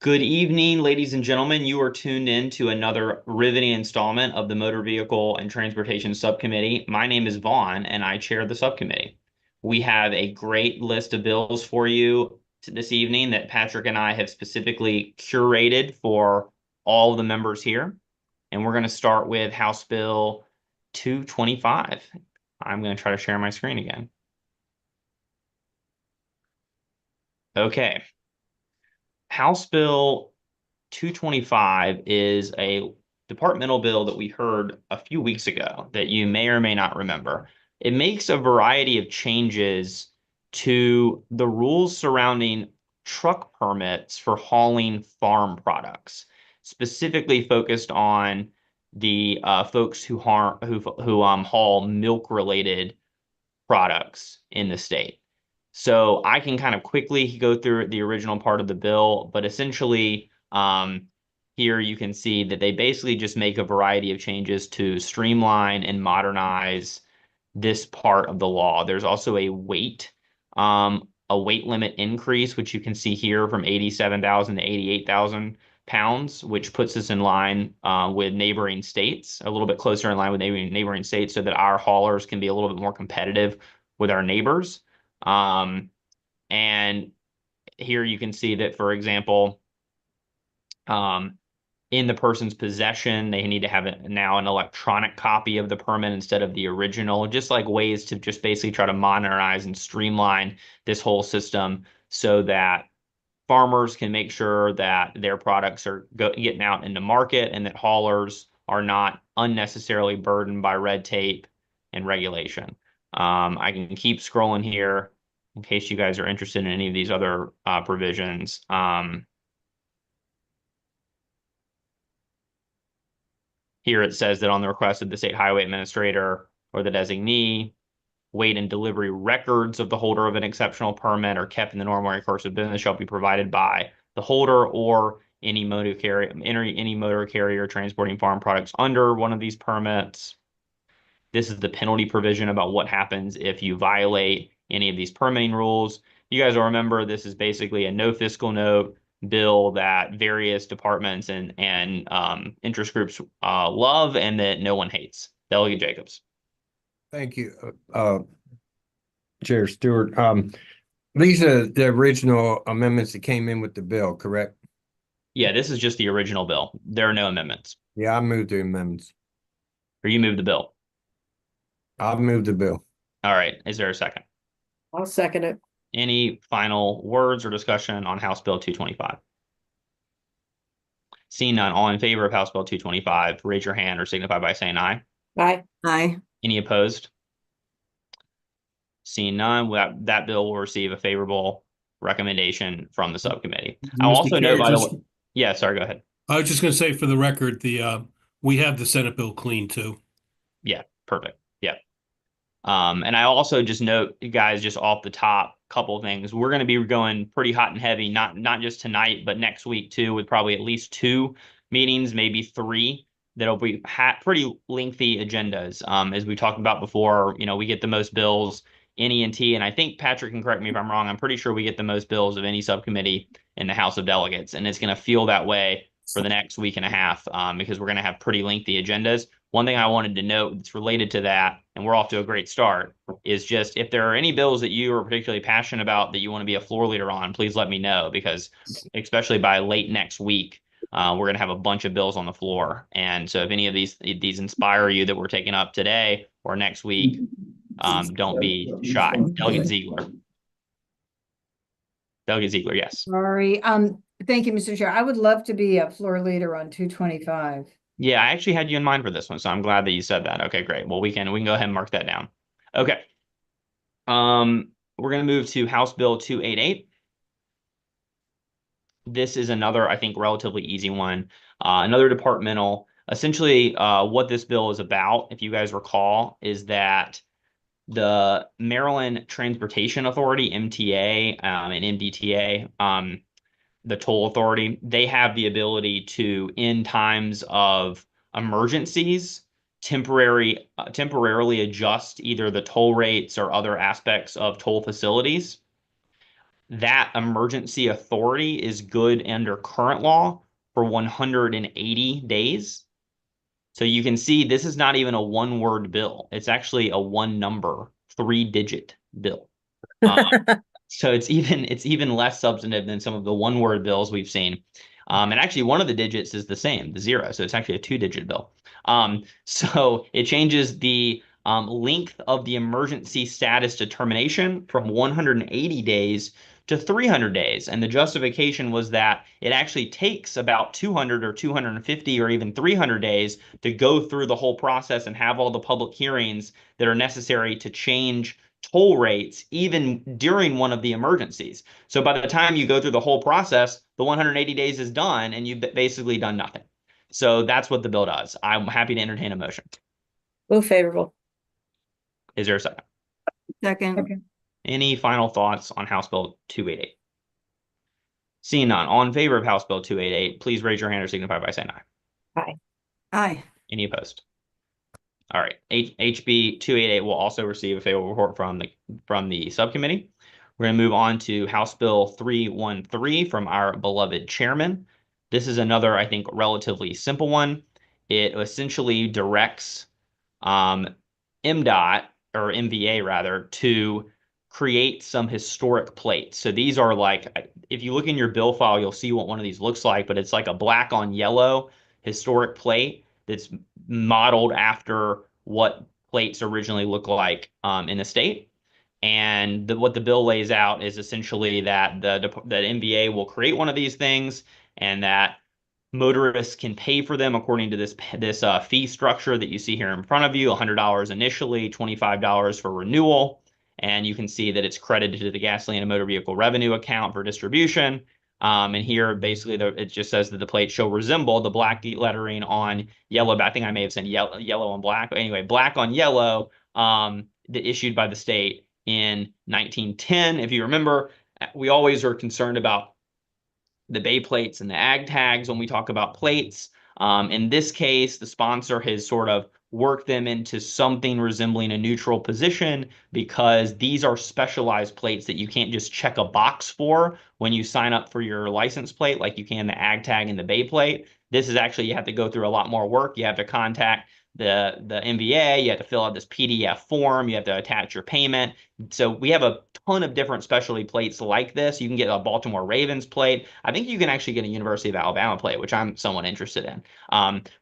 Good evening, ladies and gentlemen. You are tuned in to another riveting installment of the Motor Vehicle and Transportation Subcommittee. My name is Vaughn, and I chair the subcommittee. We have a great list of bills for you this evening that Patrick and I have specifically curated for all of the members here. And we're going to start with House Bill 225. I'm going to try to share my screen again. Okay. House Bill 225 is a departmental bill that we heard a few weeks ago that you may or may not remember. It makes a variety of changes to the rules surrounding truck permits for hauling farm products, specifically focused on the folks who haul milk-related products in the state. So I can kind of quickly go through the original part of the bill, but essentially, here you can see that they basically just make a variety of changes to streamline and modernize this part of the law. There's also a weight limit increase, which you can see here from 87,000 to 88,000 pounds, which puts us in line with neighboring states, a little bit closer in line with neighboring states, so that our haulers can be a little bit more competitive with our neighbors. And here you can see that, for example, in the person's possession, they need to have now an electronic copy of the permit instead of the original, just like ways to just basically try to modernize and streamline this whole system so that farmers can make sure that their products are getting out into market and that haulers are not unnecessarily burdened by red tape and regulation. I can keep scrolling here in case you guys are interested in any of these other provisions. Here it says that on the request of the state highway administrator or the designee, weight and delivery records of the holder of an exceptional permit are kept in the normal course of business shall be provided by the holder or any motor carrier transporting farm products under one of these permits. This is the penalty provision about what happens if you violate any of these permitting rules. You guys will remember this is basically a no fiscal note bill that various departments and interest groups love and that no one hates. Delegate Jacobs. Thank you, Chair Stewart. These are the original amendments that came in with the bill, correct? Yeah, this is just the original bill. There are no amendments. Yeah, I moved the amendments. Or you move the bill. I've moved the bill. All right. Is there a second? I'll second it. Any final words or discussion on House Bill 225? Seeing none, all in favor of House Bill 225, raise your hand or signify by saying aye. Aye. Aye. Any opposed? Seeing none, that bill will receive a favorable recommendation from the subcommittee. I'll also note, by the way, yeah, sorry, go ahead. I was just going to say, for the record, we have the Senate bill clean too. Yeah, perfect. Yeah. And I also just note, guys, just off the top, couple of things. We're going to be going pretty hot and heavy, not just tonight, but next week too, with probably at least 2 meetings, maybe 3. That'll be pretty lengthy agendas. As we talked about before, we get the most bills in E&T, and I think Patrick can correct me if I'm wrong. I'm pretty sure we get the most bills of any subcommittee in the House of Delegates, and it's going to feel that way for the next week and a half because we're going to have pretty lengthy agendas. One thing I wanted to note that's related to that, and we're off to a great start, is just if there are any bills that you are particularly passionate about that you want to be a floor leader on, please let me know, because especially by late next week, we're going to have a bunch of bills on the floor. And so if any of these inspire you that we're taking up today or next week, don't be shy. Delegate Ziegler. Delegate Ziegler, yes. Sorry. Thank you, Mr. Chair. I would love to be a floor leader on 225. Yeah, I actually had you in mind for this one, so I'm glad that you said that. Okay, great. Well, we can go ahead and mark that down. Okay. We're going to move to House Bill 288. This is another, I think, relatively easy one. Another departmental. Essentially, what this bill is about, if you guys recall, is that the Maryland Transportation Authority, MTA, and MDTA, the toll authority, they have the ability to, in times of emergencies, temporarily adjust either the toll rates or other aspects of toll facilities. that emergency authority is good under current law for 180 days. So you can see this is not even a one-word bill. It's actually a one-number, three-digit bill. So it's even less substantive than some of the one-word bills we've seen. And actually, one of the digits is the same, the 0. So it's actually a two-digit bill. So it changes the length of the emergency status determination from 180 days to 300 days. And the justification was that it actually takes about 200 or 250 or even 300 days to go through the whole process and have all the public hearings that are necessary to change toll rates even during one of the emergencies. So by the time you go through the whole process, the 180 days is done and you've basically done nothing. So that's what the bill does. I'm happy to entertain a motion. Move favorable. Is there a second? Second. Okay. Any final thoughts on House Bill 288? Seeing none, all in favor of House Bill 288, please raise your hand or signify by saying aye. Aye. Any opposed? All right, HB 288 will also receive a favorable report from the subcommittee. We're going to move on to House Bill 313 from our beloved chairman. This is another, I think, relatively simple one. It essentially directs MDOT, or MVA rather, to create some historic plates. So these are like, if you look in your bill file, you'll see what one of these looks like, but it's like a black on yellow historic plate that's modeled after what plates originally look like in the state. And what the bill lays out is essentially that that MVA will create one of these things, and that motorists can pay for them according to this fee structure that you see here in front of you. $100 initially, $25 for renewal, and you can see that it's credited to the gasoline and motor vehicle revenue account for distribution. And here, basically, it just says that the plate shall resemble the black lettering on yellow. I think I may have said yellow on black. But anyway, black on yellow, issued by the state in 1910. If you remember, we always are concerned about the bay plates and the ag tags when we talk about plates. In this case, the sponsor has sort of worked them into something resembling a neutral position, because these are specialized plates that you can't just check a box for when you sign up for your license plate like you can the ag tag and the bay plate. This is actually, you have to go through a lot more work. You have to contact the MVA, you have to fill out this PDF form, you have to attach your payment. So we have a ton of different specialty plates like this. You can get a Baltimore Ravens plate. I think you can actually get a University of Alabama plate, which I'm somewhat interested in.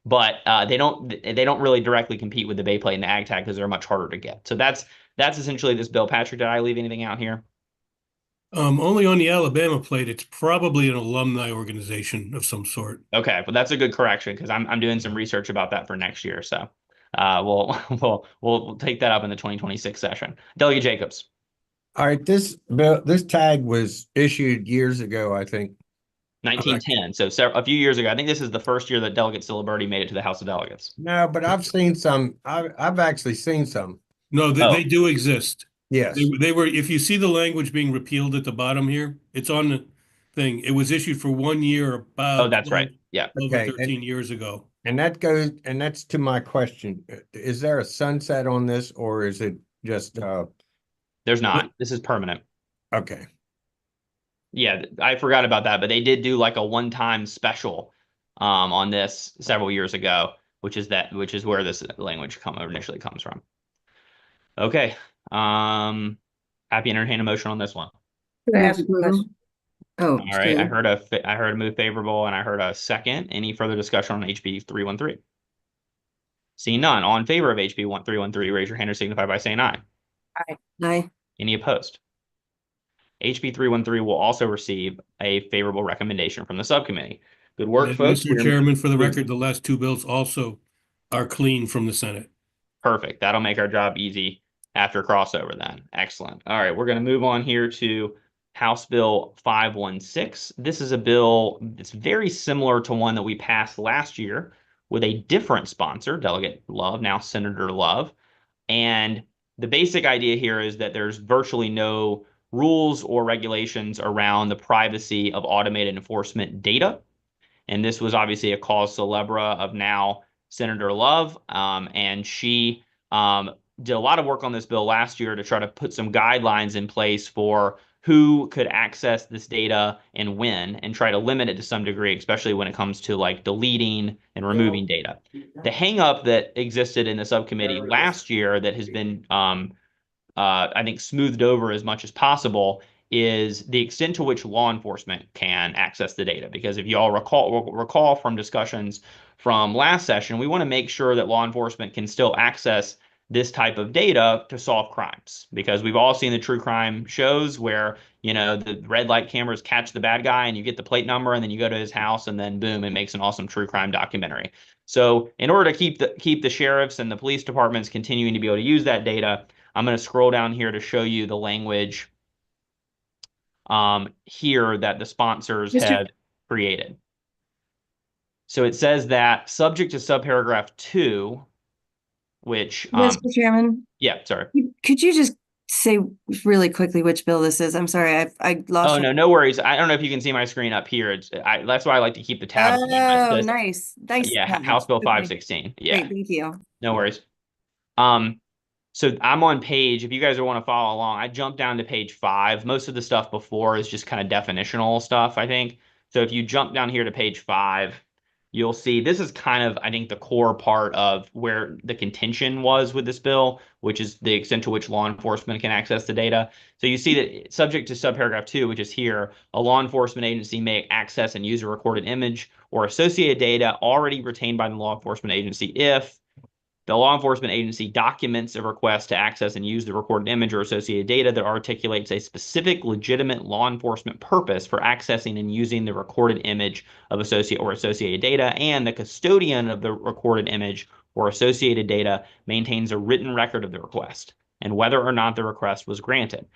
But they don't really directly compete with the Bay plate and the Ag Tag because they're much harder to get. So that's essentially this bill. Patrick, did I leave anything out here? Only on the Alabama plate, it's probably an alumni organization of some sort. Okay, well that's a good correction, because I'm doing some research about that for next year. So we'll take that up in the 2026 session. Delegate Jacobs. All right, this bill, this tag was issued years ago, I think. 1910. So a few years ago. I think this is the first year that Delegate Siliberti made it to the House of Delegates. No, but I've seen some. I've actually seen some. No, they do exist. Yes. They were, if you see the language being repealed at the bottom here, it's on the thing. It was issued for 1 year about Oh, that's right. Yeah. over Okay, 13 years ago. And that's to my question. Is there a sunset on this, or is it just There's not. This is permanent. okay? Yeah, I forgot about that, but they did do like a one-time special on this several years ago, which is where this language initially comes from. Okay. Happy to entertain a motion on this one. Could I ask a question? Oh, All right, I Steve. heard a move favorable, and I heard a second. Any further discussion on HB 313? Seeing none, all in favor of HB 313, raise your hand or signify by saying aye. Aye. Any opposed? HB 313 will also receive a favorable recommendation from the subcommittee. Good work, And folks. Mr. Chairman, for the record, the last two bills also are clean from the Senate. Perfect. That'll make our job easy after crossover then. Excellent. All right, we're going to move on here to House Bill 516. This is a bill that's very similar to one that we passed last year with a different sponsor, Delegate Love, now Senator Love. And the basic idea here is that there's virtually no rules or regulations around the privacy of automated enforcement data. And this was obviously a cause célèbre of now Senator Love. And she did a lot of work on this bill last year to try to put some guidelines in place for who could access this data and when, and try to limit it to some degree, especially when it comes to like deleting and removing data. The hang up that existed in the subcommittee last year that has been, I think, smoothed over as much as possible is the extent to which law enforcement can access the data. Because if you all recall from discussions from last session, we want to make sure that law enforcement can still access this type of data to solve crimes. Because we've all seen the true crime shows where, you know, the red light cameras catch the bad guy and you get the plate number and then you go to his house and then boom, it makes an awesome true crime documentary. So in order to keep the sheriffs and the police departments continuing to be able to use that data, I'm going to scroll down here to show you the language here that the sponsors have created. So it says that subject to subparagraph 2, which Mr. Chairman, yeah, sorry. could you just say really quickly which bill this is? I'm sorry, I lost. Oh, no worries. I don't know if you can see my screen up here. That's why I like to keep the tabs. Oh, nice. Yeah, House Bill 516. Yeah, great, thank you. no worries. So I'm on page, if you guys want to follow along, I jumped down to page 5. Most of the stuff before is just kind of definitional stuff, I think. So if you jump down here to page 5, you'll see this is kind of, I think, the core part of where the contention was with this bill, which is the extent to which law enforcement can access the data. So you see that subject to subparagraph 2, which is here, a law enforcement agency may access and use a recorded image or associated data already retained by the law enforcement agency if the law enforcement agency documents a request to access and use the recorded image or associated data that articulates a specific legitimate law enforcement purpose for accessing and using the recorded image of associated data, and the custodian of the recorded image or associated data maintains a written record of the request and whether or not the request was granted.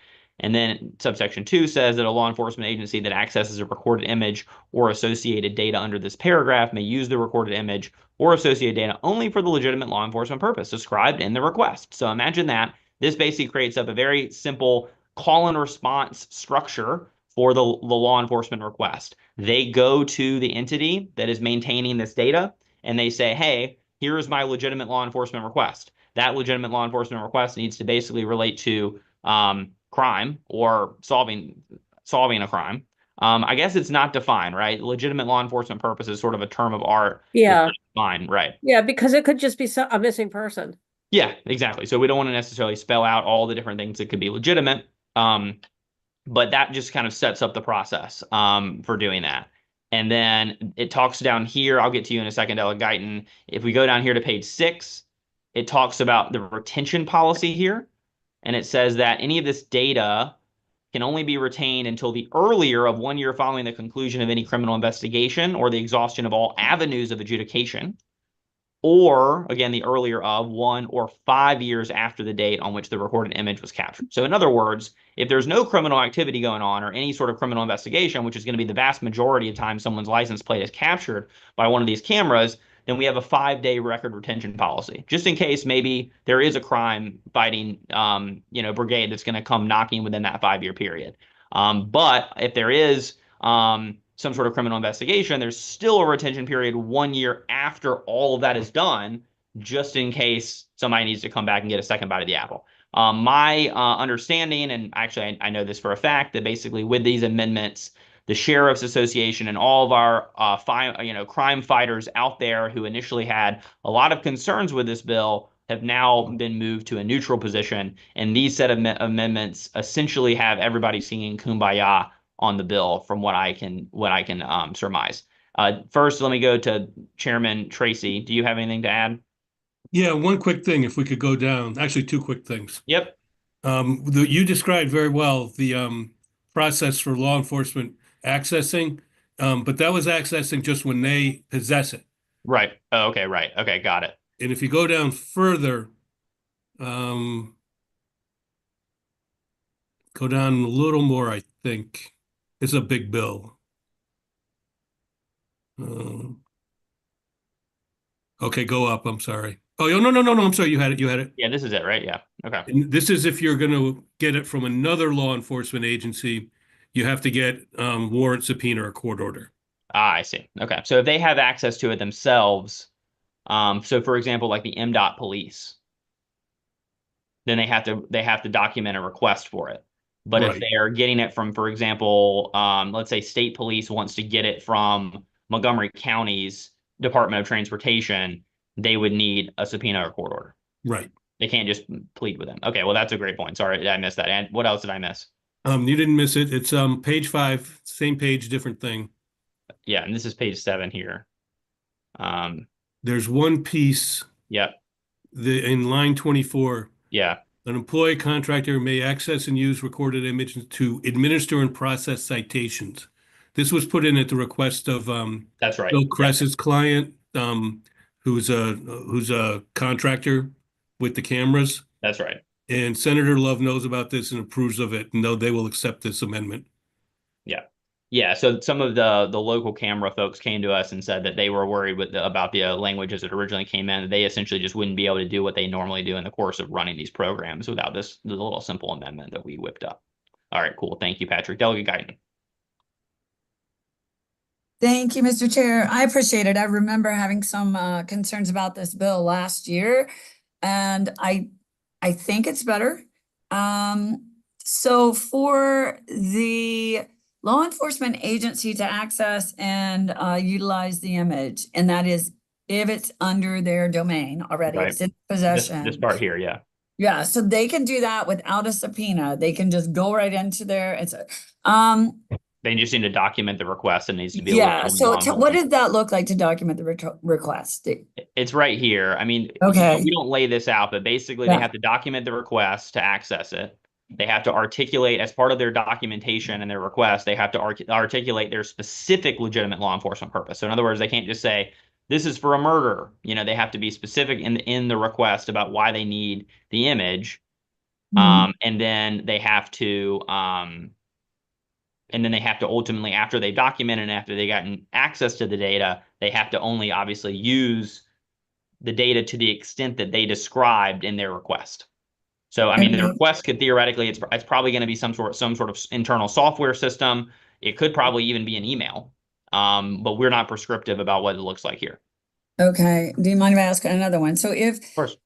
And then subsection 2 says that a law enforcement agency that accesses a recorded image or associated data under this paragraph may use the recorded image or associated data only for the legitimate law enforcement purpose described in the request. So imagine that. This basically creates up a very simple call and response structure for the law enforcement request. They go to the entity that is maintaining this data and they say, hey, here is my legitimate law enforcement request. That legitimate law enforcement request needs to basically relate to crime or solving a crime. I guess it's not defined, right? Legitimate law enforcement purpose is sort of a term of art. Yeah. Fine, right. Yeah, because it could just be a missing person. Yeah, exactly. So we don't want to necessarily spell out all the different things that could be legitimate. But that just kind of sets up the process for doing that. And then it talks down here, I'll get to you in a second, Delegate Guyton. If we go down here to page 6, it talks about the retention policy here. And it says that any of this data can only be retained until the earlier of 1 year following the conclusion of any criminal investigation or the exhaustion of all avenues of adjudication, or, again, the earlier of 1 or 5 years after the date on which the recorded image was captured. So in other words, if there's no criminal activity going on or any sort of criminal investigation, which is going to be the vast majority of time someone's license plate is captured by one of these cameras, then we have a 5-day record retention policy, just in case maybe there is a crime fighting, brigade that's going to come knocking within that 5-year period. But if there is some sort of criminal investigation, there's still a retention period 1 year after all of that is done, just in case somebody needs to come back and get a second bite of the apple. My understanding, and actually I know this for a fact, that basically with these amendments, the Sheriff's Association and all of our crime fighters out there who initially had a lot of concerns with this bill have now been moved to a neutral position. And these set of amendments essentially have everybody singing Kumbaya on the bill, from what I can surmise. First, let me go to Chairman Tracy. Do you have anything to add? Yeah, one quick thing, if we could go down, actually 2 quick things. Yep. You described very well the process for law enforcement accessing, but that was accessing just when they possess it. Right. Oh, okay, right. Okay, got it. And if you go down further, go down a little more, I think. It's a big bill. Okay, go up. I'm sorry. Oh, no. I'm sorry. You had it. Yeah, this is it, right? Yeah. Okay. And this is if you're going to get it from another law enforcement agency, you have to get warrant, subpoena, or court order. Ah, I see. Okay. So if they have access to it themselves, so for example, like the MDOT police, then they have to document a request for it. But if Right. they are getting it from, for example, let's say state police wants to get it from Montgomery County's Department of Transportation, they would need a subpoena or court order. Right. They can't just plead with them. Okay, well, that's a great point. Sorry, I missed that. And what else did I miss? You didn't miss it. It's page 5, same page, different thing. Yeah, and this is page 7 here. There's one piece Yep. in line 24. Yeah. An employee contractor may access and use recorded images to administer and process citations. This was put in at the request of That's right. Bill Kress's client, who's a contractor with the cameras. That's right. And Senator Love knows about this and approves of it, and they will accept this amendment. Yeah. Yeah. So some of the local camera folks came to us and said that they were worried about the language as it originally came in. They essentially just wouldn't be able to do what they normally do in the course of running these programs without this little simple amendment that we whipped up. All right, cool. Thank you, Patrick. Delegate Guyton. Thank you, Mr. Chair. I appreciate it. I remember having some concerns about this bill last year, and I think it's better. So for the law enforcement agency to access and utilize the image, and that is if it's under their domain already, Right. it's in possession. This part here, yeah. Yeah, so they can do that without a subpoena. They can just go right into there. They just need to document the request and needs to be Yeah, able to so what does that look like to document the request? It's right here. I mean, Okay. we don't lay this out, but basically Yeah. they have to document the request to access it. They have to articulate as part of their documentation and their request, they have to articulate their specific legitimate law enforcement purpose. So in other words, they can't just say, this is for a murder. You know, they have to be specific in the request about why they need the image. Mhm. And then they have to ultimately, after they document and after they gotten access to the data, they have to only obviously use the data to the extent that they described in their request. So, I mean, the request could theoretically, it's probably going to be some sort of internal software system. It could probably even be an email, but we're not prescriptive about what it looks like here. Okay, do you mind if I ask another one? So Of course.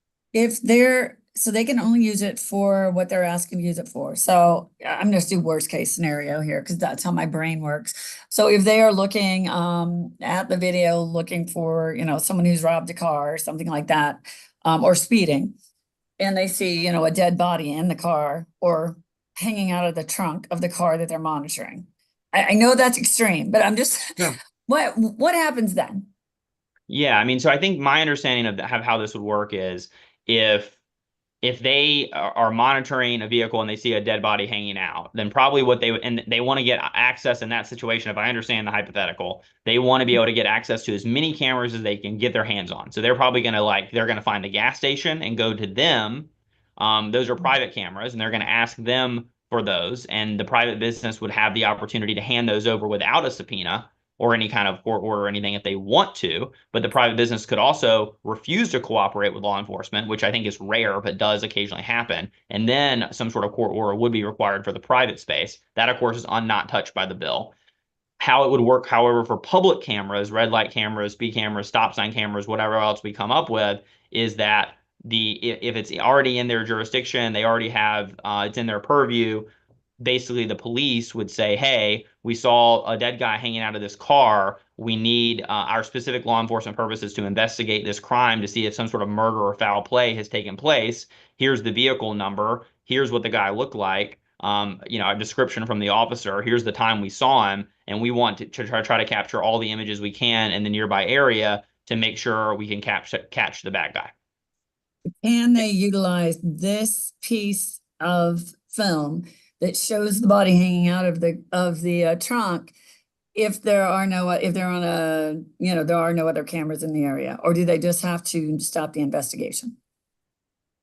so they can only use it for what they're asking to use it for. So I'm just do worst case scenario here because that's how my brain works. So if they are looking at the video, looking for, someone who's robbed a car or something like that, or speeding, and they see, a dead body in the car or hanging out of the trunk of the car that they're monitoring. I know that's extreme, but I'm just, Yeah. what happens then? Yeah, I mean, so I think my understanding of how this would work is if they are monitoring a vehicle and they see a dead body hanging out, then probably they want to get access in that situation. If I understand the hypothetical, they want to be able to get access to as many cameras as they can get their hands on. So they're probably going to find the gas station and go to them. Those are private cameras, and they're going to ask them for those. And the private business would have the opportunity to hand those over without a subpoena or any kind of court order or anything if they want to. But the private business could also refuse to cooperate with law enforcement, which I think is rare, but does occasionally happen. And then some sort of court order would be required for the private space. That, of course, is not touched by the bill. How it would work, however, for public cameras, red light cameras, speed cameras, stop sign cameras, whatever else we come up with, is that if it's already in their jurisdiction, they already have it's in their purview. Basically, the police would say, hey, we saw a dead guy hanging out of this car. We need our specific law enforcement purposes to investigate this crime to see if some sort of murder or foul play has taken place. Here's the vehicle number. Here's what the guy looked like. A description from the officer. Here's the time we saw him. And we want to try to capture all the images we can in the nearby area to make sure we can catch the bad guy. Can they utilize this piece of film that shows the body hanging out of the trunk if there are no other cameras in the area, or do they just have to stop the investigation?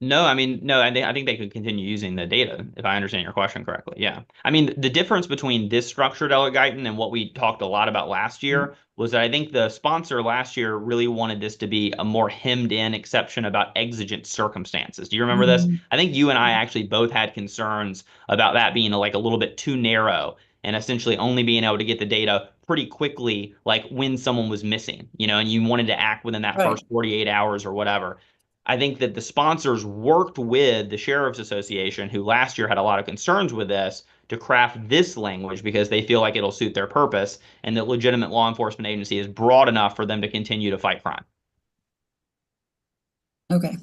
No, I mean, no, I think they could continue using the data, if I understand your question correctly. Yeah. I mean, the difference between this structure, Delegate Guyton, and what we talked a lot about last year was that I think the sponsor last year really wanted this to be a more hemmed-in exception about exigent circumstances. Do you remember this? I think you and I actually both had concerns about that being a little bit too narrow and essentially only being able to get the data pretty quickly, like when someone was missing, and you wanted to act within that Right. first 48 hours or whatever. I think that the sponsors worked with the Sheriff's Association, who last year had a lot of concerns with this, to craft this language because they feel like it'll suit their purpose and that legitimate law enforcement agency is broad enough for them to continue to fight crime. Okay,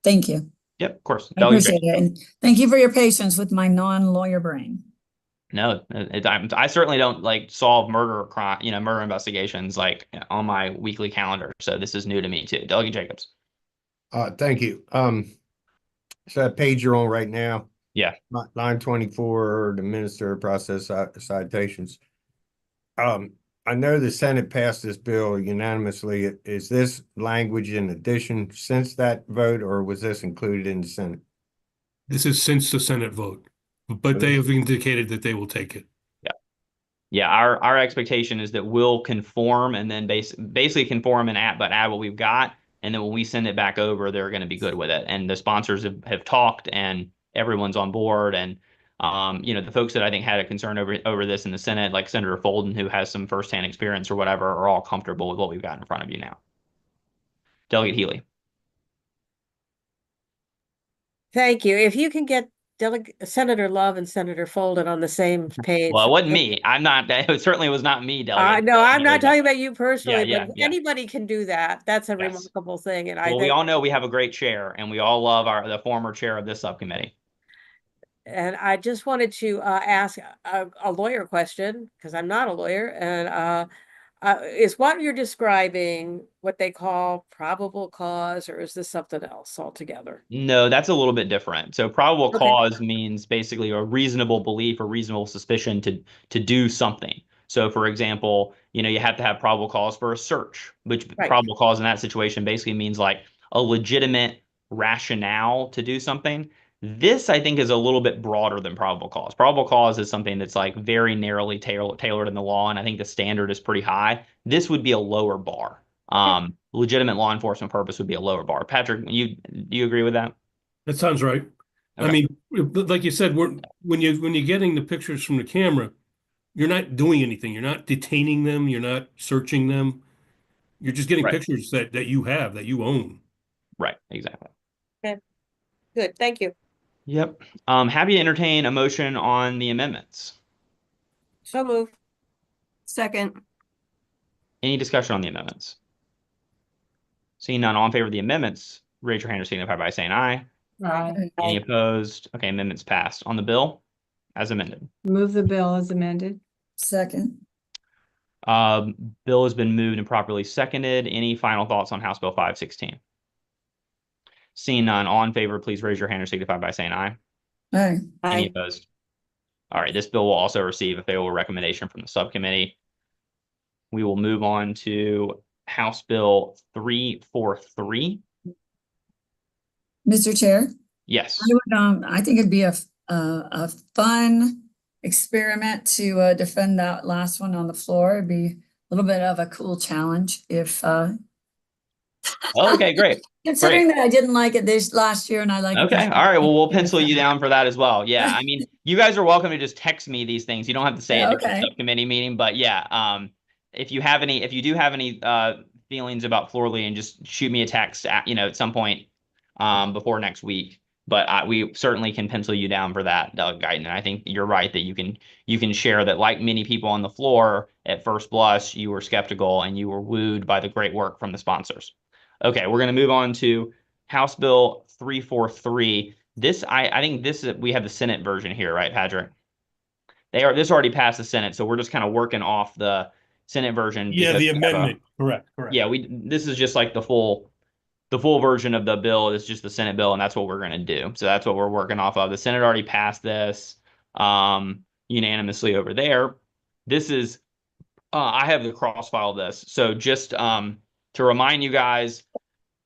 thank you. Yep, of course. I appreciate it. And thank you for your patience with my non-lawyer brain. No, I certainly don't like solve murder crime, murder investigations like on my weekly calendar. So this is new to me too. Delegate Jacobs. Thank you. So that page you're on right now. Yeah. Line 24, the minister process citations. I know the Senate passed this bill unanimously. Is this language in addition since that vote, or was this included in the Senate? This is since the Senate vote, but they have indicated that they will take it. Yeah, our expectation is that we'll conform and then basically conform and add what we've got. And then when we send it back over, they're going to be good with it. And the sponsors have talked and everyone's on board. And, the folks that I think had a concern over this in the Senate, like Senator Folden, who has some firsthand experience or whatever, are all comfortable with what we've got in front of you now. Delegate Healy. Thank you. If you can get Senator Love and Senator Folden on the same page. Well, it wasn't me. I'm not. It certainly was not me, Delegate. No, I'm not talking about you personally, Yeah, but if anybody can do that, that's a remarkable thing. And we all know we have a great chair, and we all love the former chair of this subcommittee. And I just wanted to ask a lawyer question because I'm not a lawyer, and is what you're describing what they call probable cause, or is this something else altogether? No, that's a little bit different. So probable Okay. cause means basically a reasonable belief or reasonable suspicion to do something. So for example, you have to have probable cause for a search, which probable cause in that situation basically means like a legitimate rationale to do something. This, I think, is a little bit broader than probable cause. Probable cause is something that's like very narrowly tailored in the law, and I think the standard is pretty high. This would be a lower bar. Legitimate law enforcement purpose would be a lower bar. Patrick, do you agree with that? That sounds right. Okay. I mean, like you said, when you're getting the pictures from the camera, you're not doing anything. You're not detaining them. You're not searching them. You're just getting pictures that you have, that you own. Right, exactly. Okay, good. Thank you. Yep. Happy to entertain a motion on the amendments. So move. Second. Any discussion on the amendments? Seeing none, all in favor of the amendments, raise your hand or signify by saying aye. Aye. Any opposed? Okay, amendments passed. On the bill, as amended. Move the bill as amended. Second. Bill has been moved and properly seconded. Any final thoughts on House Bill 516? Seeing none, all in favor, please raise your hand or signify by saying aye. Aye. Any opposed? All right, this bill will also receive a favorable recommendation from the subcommittee. We will move on to House Bill 343. Mr. Chair? Yes. I think it'd be a fun experiment to defend that last one on the floor. It'd be a little bit of a cool challenge if Okay, great. considering that I didn't like it this last year and I like it. Okay, all right. Well, we'll pencil you down for that as well. Yeah, I mean, you guys are welcome to just text me these things. You don't have to say it at the subcommittee meeting, but yeah, if you do have any feelings about floor leading, just shoot me a text at some point before next week. But we certainly can pencil you down for that, Doug Guyton. And I think you're right that you can share that, like many people on the floor, at first blush, you were skeptical and you were wooed by the great work from the sponsors. Okay, we're going to move on to House Bill 343. I think we have the Senate version here, right, Patrick? This already passed the Senate, so we're just kind of working off the Senate version. Yeah, the amendment. Correct. Yeah, this is just like the full version of the bill. It's just the Senate bill, and that's what we're going to do. So that's what we're working off of. The Senate already passed this unanimously over there. This is I have the cross file of this. So just to remind you guys,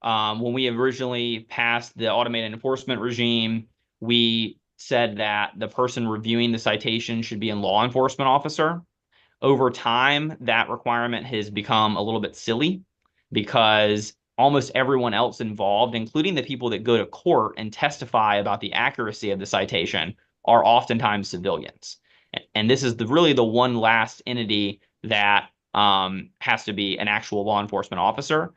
when we originally passed the automated enforcement regime, we said that the person reviewing the citation should be a law enforcement officer. Over time, that requirement has become a little bit silly because almost everyone else involved, including the people that go to court and testify about the accuracy of the citation, are oftentimes civilians. And this is really the one last entity that has to be an actual law enforcement officer.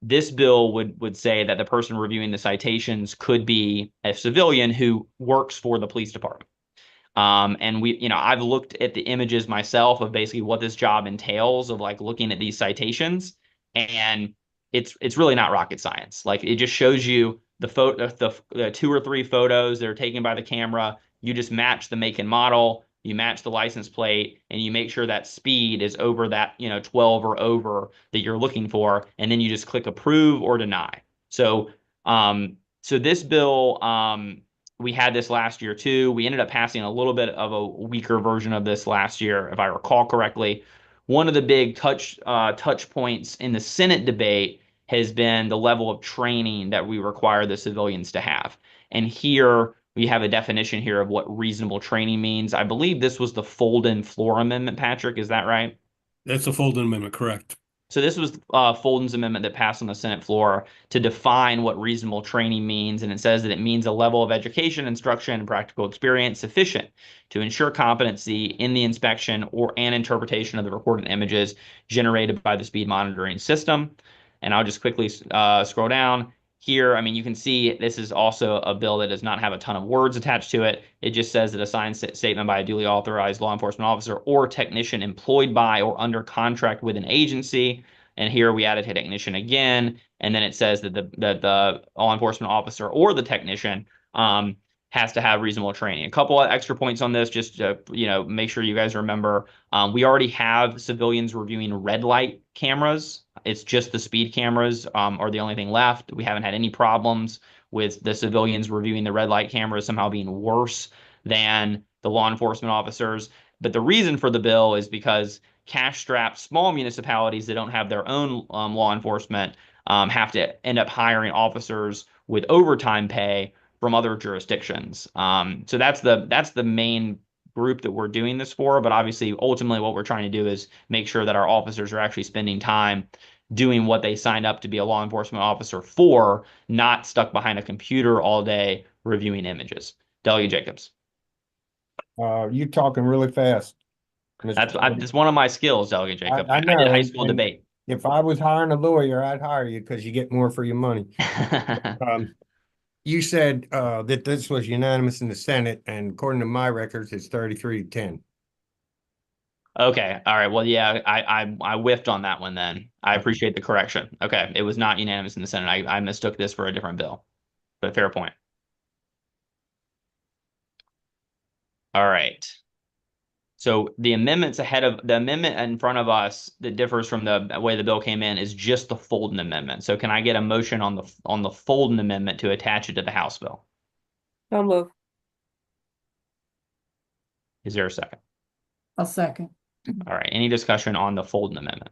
This bill would say that the person reviewing the citations could be a civilian who works for the police department. And I've looked at the images myself of basically what this job entails of like looking at these citations, and it's really not rocket science. Like it just shows you the 2 or 3 photos that are taken by the camera. You just match the make and model, you match the license plate, and you make sure that speed is over that 12 or over that you're looking for, and then you just click approve or deny. So this bill, we had this last year too. We ended up passing a little bit of a weaker version of this last year, if I recall correctly. One of the big touch points in the Senate debate has been the level of training that we require the civilians to have. And here we have a definition here of what reasonable training means. I believe this was the fold-in floor amendment, Patrick. Is that right? That's a fold-in amendment, correct? So this was Folden's amendment that passed on the Senate floor to define what reasonable training means. And it says that it means a level of education, instruction, and practical experience sufficient to ensure competency in the inspection and interpretation of the recorded images generated by the speed monitoring system. And I'll just quickly scroll down here. I mean, you can see this is also a bill that does not have a ton of words attached to it. It just says that a signed statement by a duly authorized law enforcement officer or technician employed by or under contract with an agency. And here we added technician again. And then it says that the law enforcement officer or the technician has to have reasonable training. A couple of extra points on this, just to make sure you guys remember. We already have civilians reviewing red light cameras. It's just the speed cameras are the only thing left. We haven't had any problems with the civilians reviewing the red light cameras somehow being worse than the law enforcement officers. But the reason for the bill is because cash-strapped small municipalities that don't have their own law enforcement have to end up hiring officers with overtime pay from other jurisdictions. So that's the main group that we're doing this for. But obviously, ultimately, what we're trying to do is make sure that our officers are actually spending time doing what they signed up to be a law enforcement officer for, not stuck behind a computer all day reviewing images. Delegate Jacobs. You talking really fast. That's one of my skills, Delegate Jacobs. I know, did high school and debate. If I was hiring a lawyer, I'd hire you because you get more for your money. You said that this was unanimous in the Senate, and according to my records, it's 33-10. Okay. All right. Well, yeah, I whiffed on that one then. I appreciate the correction. Okay. It was not unanimous in the Senate. I mistook this for a different bill, but fair point. All right. So the amendments the amendment in front of us that differs from the way the bill came in is just the Folden amendment. So can I get a motion on the Folden amendment to attach it to the House bill? So move. Is there a second? I'll second. All right. Any discussion on the Folden amendment?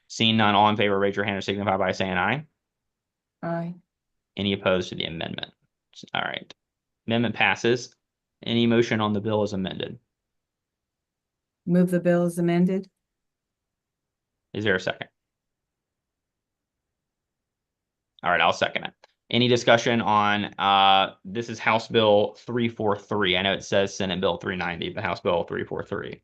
Seeing none, all in favor, raise your hand or signify by saying aye. Aye. Any opposed to the amendment? All right. Amendment passes. Any motion on the bill is amended? Move the bill as amended. Is there a second? All right, I'll second it. Any discussion on this is House Bill 343. I know it says Senate Bill 390, but House Bill 343.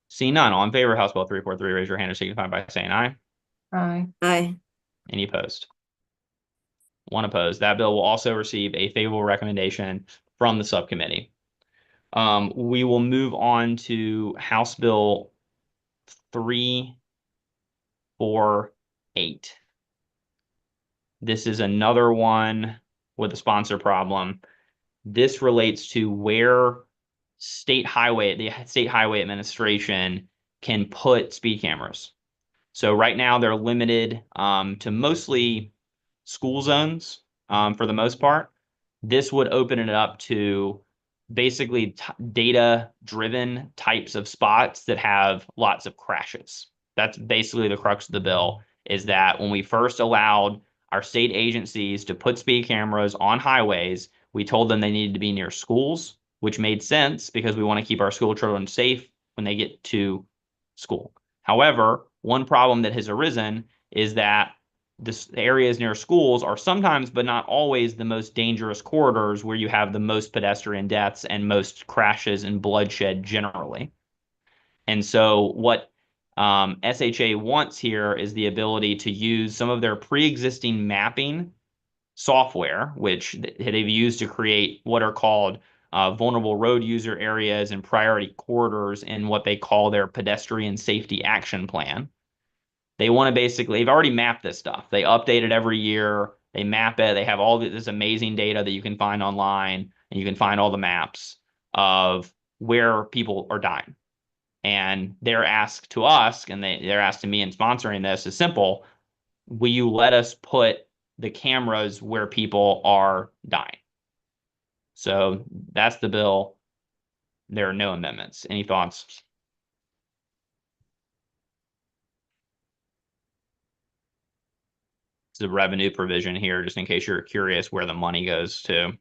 See none. All in favor of House Bill 343, raise your hand or signify by saying aye. Aye. Aye. Any opposed? One opposed. That bill will also receive a favorable recommendation from the subcommittee. We will move on to House Bill 348. This is another one with a sponsor problem. This relates to where the State Highway Administration can put speed cameras. So right now they're limited to mostly school zones for the most part. This would open it up to basically data-driven types of spots that have lots of crashes. That's basically the crux of the bill, is that when we first allowed our state agencies to put speed cameras on highways, we told them they needed to be near schools, which made sense because we want to keep our school children safe when they get to school. However, one problem that has arisen is that the areas near schools are sometimes, but not always, the most dangerous corridors where you have the most pedestrian deaths and most crashes and bloodshed generally. And so what SHA wants here is the ability to use some of their pre-existing mapping software, which they've used to create what are called vulnerable road user areas and priority corridors in what they call their pedestrian safety action plan. They want to basically, they've already mapped this stuff. They update it every year. They map it. They have all this amazing data that you can find online, and you can find all the maps of where people are dying. And they're asked to us, and they're asked to me in sponsoring this is simple. Will you let us put the cameras where people are dying? So that's the bill. There are no amendments. Any thoughts? It's a revenue provision here, just in case you're curious where the money goes to.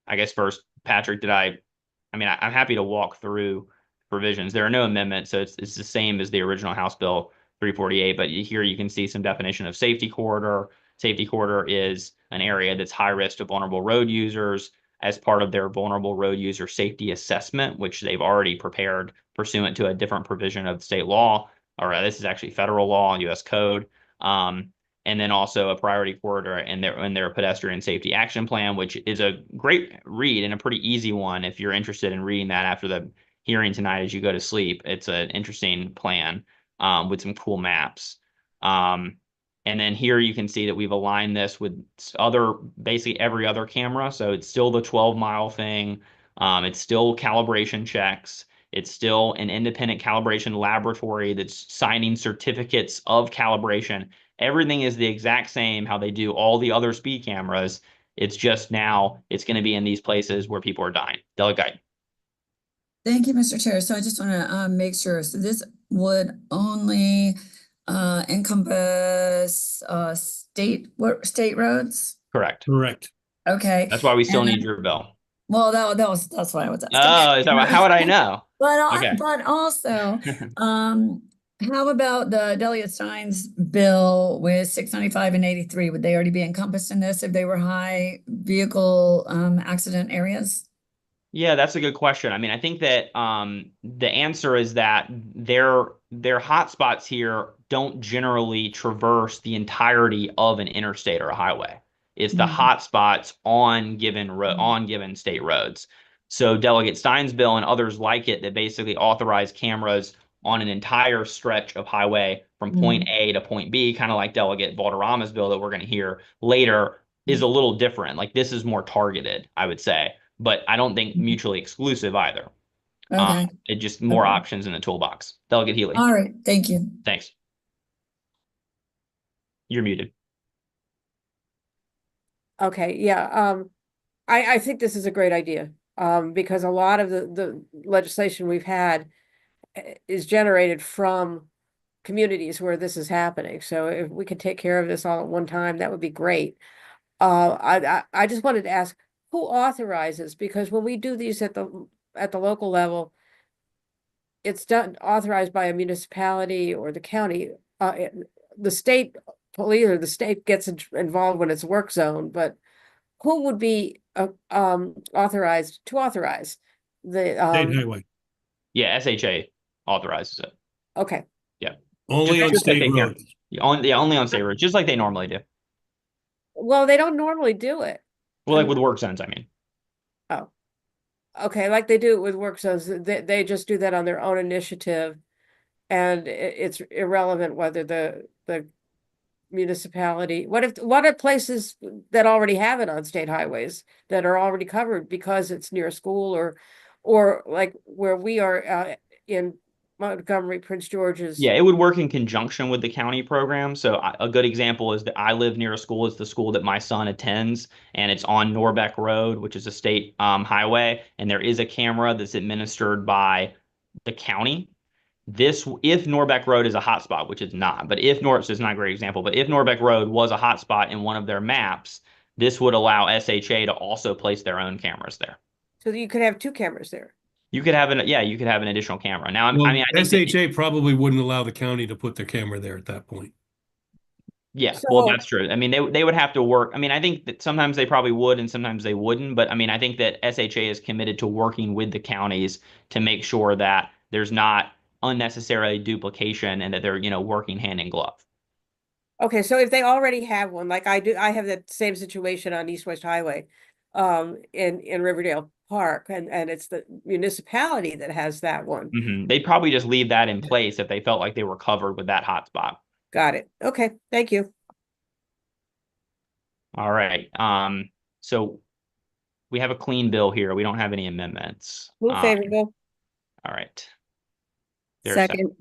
I guess first, Patrick, I'm happy to walk through provisions. There are no amendments, so it's the same as the original House Bill 348, but here you can see some definition of safety corridor. Safety corridor is an area that's high risk to vulnerable road users as part of their vulnerable road user safety assessment, which they've already prepared pursuant to a different provision of state law, or this is actually federal law, U.S. code. And then also a priority corridor in their pedestrian safety action plan, which is a great read and a pretty easy one if you're interested in reading that after the hearing tonight as you go to sleep. It's an interesting plan with some cool maps. And then here you can see that we've aligned this with basically every other camera. So it's still the 12-mile thing. It's still calibration checks. It's still an independent calibration laboratory that's signing certificates of calibration. Everything is the exact same how they do all the other speed cameras. It's just now it's going to be in these places where people are dying. Delegate. Thank you, Mr. Chair. So I just want to make sure. So this would only encompass state roads? Correct. Correct. Okay. That's why we still And need your bill. Well, that's why I was asking. Oh, is that how would I know? Okay. But also, how about the Delegate Stein's bill with 695 and 83? Would they already be encompassed in this if they were high vehicle accident areas? Yeah, that's a good question. I think that the answer is that their hotspots here don't generally traverse the entirety of an interstate or a highway. It's the hotspots on given state roads. So Delegate Stein's bill and others like it that basically authorize cameras on an entire stretch of highway from point A to point B, kind of like Delegate Valderrama's bill that we're going to hear later, is a little different. Like this is more targeted, I would say. But I don't think mutually exclusive either. Okay. It just more options in the toolbox. Delegate Healy. All right. Thank you. Thanks. You're muted. Okay, yeah. I think this is a great idea. Because a lot of the legislation we've had is generated from communities where this is happening. So if we could take care of this all at one time, that would be great. I just wanted to ask, who authorizes? Because when we do these at the local level, it's authorized by a municipality or the county. The state police or the state gets involved when it's work zone, but who would be authorized to authorize the State highway, Yeah, SHA authorizes it. Okay. Yeah. only on Just like state they can. roads. Only on state roads, just like they normally do. Well, they don't normally do it. Well, like with work zones, I mean. Oh, okay. Like they do it with work zones. They just do that on their own initiative. And it's irrelevant whether the municipality, what if places that already have it on state highways that are already covered because it's near a school or like where we are in Montgomery, Prince George's. Yeah, it would work in conjunction with the county program. So a good example is that I live near a school. It's the school that my son attends, and it's on Norbeck Road, which is a state highway. And there is a camera that's administered by the county. If Norbeck Road is a hotspot, which it's not, but if so it's not a great example, but if Norbeck Road was a hotspot in one of their maps, this would allow SHA to also place their own cameras there. So you could have two cameras there. You could have an additional camera. Now, Well, I think SHA probably wouldn't allow the county to put their camera there at that point. yeah, So- well, that's true. I mean, they would have to work. I mean, I think that sometimes they probably would and sometimes they wouldn't. But I mean, I think that SHA is committed to working with the counties to make sure that there's not unnecessary duplication and that they're, working hand in glove. Okay, so if they already have one, like I do, I have the same situation on East West Highway, in Riverdale Park, and it's the municipality that has that one. They'd probably just leave that in place if they felt like they were covered with that hotspot. Got it. Okay, thank you. All right. So we have a clean bill here. We don't have any amendments. Move favorable. All right. There's a Second.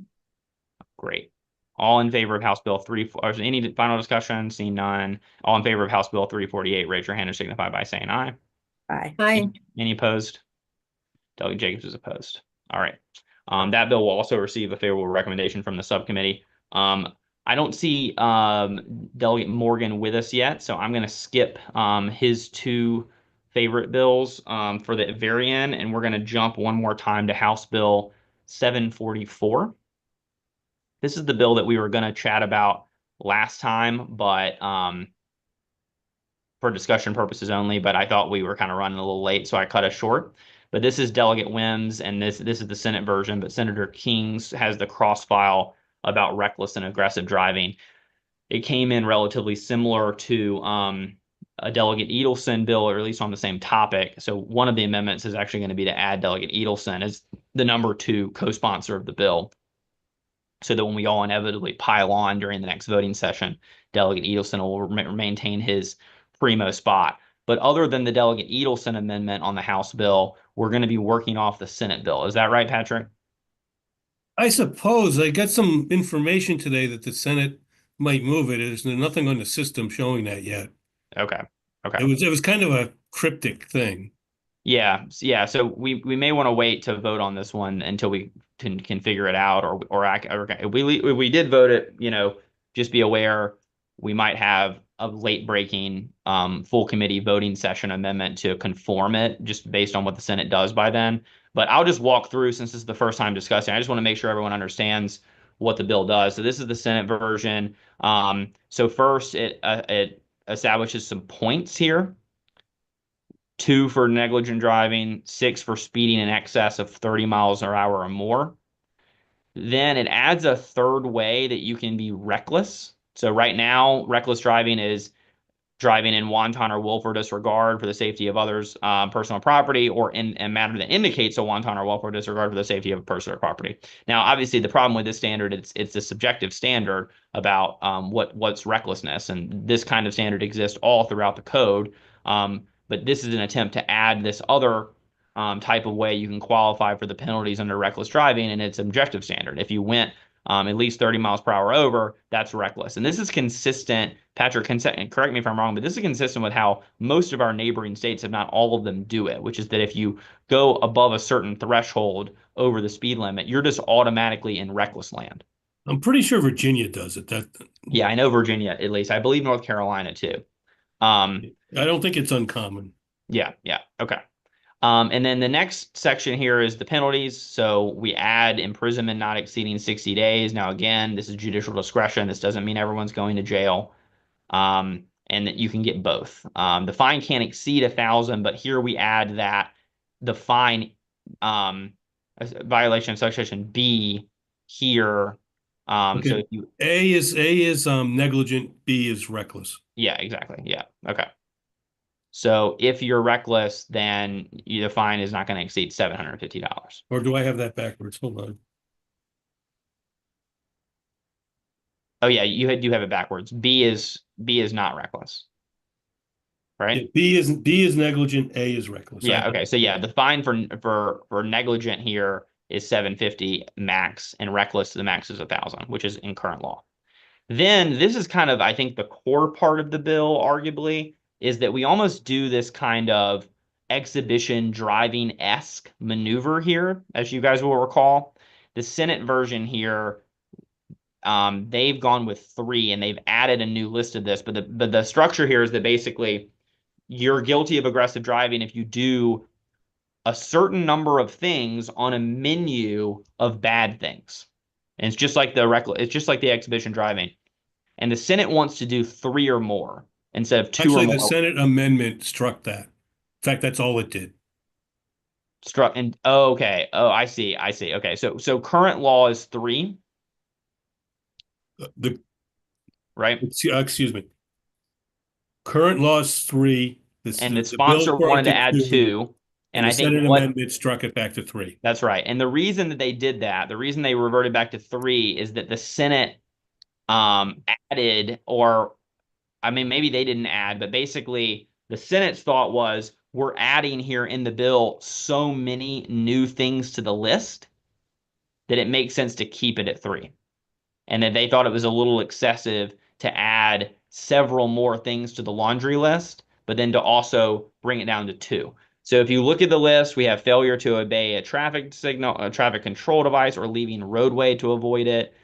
Great. All in favor of House Bill 3, or any final discussion? Seeing none. All in favor of House Bill 348, raise your hand and signify by saying aye. Aye. Aye. Any opposed? Delegate Jacobs is opposed. All right. That bill will also receive a favorable recommendation from the subcommittee. I don't see Delegate Morgan with us yet, so I'm going to skip his two favorite bills for the very end, and we're going to jump one more time to House Bill 744. This is the bill that we were going to chat about last time, but for discussion purposes only, but I thought we were kind of running a little late, so I cut us short. But this is Delegate Wims, and this is the Senate version, but Senator King's has the cross-file about reckless and aggressive driving. It came in relatively similar to a Delegate Edelson bill, or at least on the same topic. So one of the amendments is actually going to be to add Delegate Edelson as the number 2 co-sponsor of the bill, so that when we all inevitably pile on during the next voting session, Delegate Edelson will maintain his primo spot. But other than the Delegate Edelson amendment on the House bill, we're going to be working off the Senate bill. Is that right, Patrick? I suppose I got some information today that the Senate might move it. There's nothing on the system showing that yet. Okay. It was kind of a cryptic thing. Yeah. So we may want to wait to vote on this one until we can figure it out, or if we did vote it, just be aware we might have a late breaking full committee voting session amendment to conform it, just based on what the Senate does by then. But I'll just walk through, since this is the first time discussing. I just want to make sure everyone understands what the bill does. So this is the Senate version. So first, it establishes some points here. 2 for negligent driving, 6 for speeding in excess of 30 miles per hour or more. Then it adds a third way that you can be reckless. So right now, reckless driving is driving in wanton or willful disregard for the safety of others' personal property, or in a manner that indicates a wanton or willful disregard for the safety of personal property. Now, obviously, the problem with this standard, it's a subjective standard about what's recklessness, and this kind of standard exists all throughout the code. But this is an attempt to add this other type of way you can qualify for the penalties under reckless driving, and it's objective standard. If you went at least 30 miles per hour over, that's reckless. And this is consistent, Patrick, correct me if I'm wrong, but this is consistent with how most of our neighboring states, if not all of them, do it, which is that if you go above a certain threshold over the speed limit, you're just automatically in reckless land. I'm pretty sure Virginia does it. Yeah, I know Virginia, at least. I believe North Carolina, too. I don't think it's uncommon. Yeah, okay. And then the next section here is the penalties. So we add imprisonment not exceeding 60 days. Now, again, this is judicial discretion. This doesn't mean everyone's going to jail. And that you can get both. The fine can't exceed 1,000, but here we add that the fine violation of subsection B here. Okay. So if you A is negligent, B is reckless. Yeah, exactly. Yeah. Okay. So if you're reckless, then the fine is not going to exceed $750. Or do I have that backwards? Hold on. Oh yeah, you do have it backwards. B is not reckless, right? Yeah, B is negligent, A is reckless. Yeah. Okay. So yeah, the fine for negligent here is $750 max, and reckless, the max is 1,000, which is in current law. Then this is kind of, I think, the core part of the bill, arguably, is that we almost do this kind of exhibition driving-esque maneuver here, as you guys will recall. The Senate version here, they've gone with 3, and they've added a new list of this. But the structure here is that basically you're guilty of aggressive driving if you do a certain number of things on a menu of bad things. And it's just like the exhibition driving. And the Senate wants to do 3 or more instead of 2 or more. Actually, the Senate amendment struck that. In fact, that's all it did. Struck and oh, okay. Oh, I see. I see. Okay. So current law is 3, The, right? excuse me. Current law is 3. And the The bill sponsor brought wanted to it add 2. and And the I think Senate what amendment struck it back to 3. that's right. And the reason that they did that, the reason they reverted back to 3 is that the Senate added, or I mean, maybe they didn't add, but basically the Senate's thought was we're adding here in the bill so many new things to the list that it makes sense to keep it at 3. And that they thought it was a little excessive to add several more things to the laundry list, but then to also bring it down to 2. So if you look at the list, we have failure to obey a traffic signal, a traffic control device, or leaving roadway to avoid it.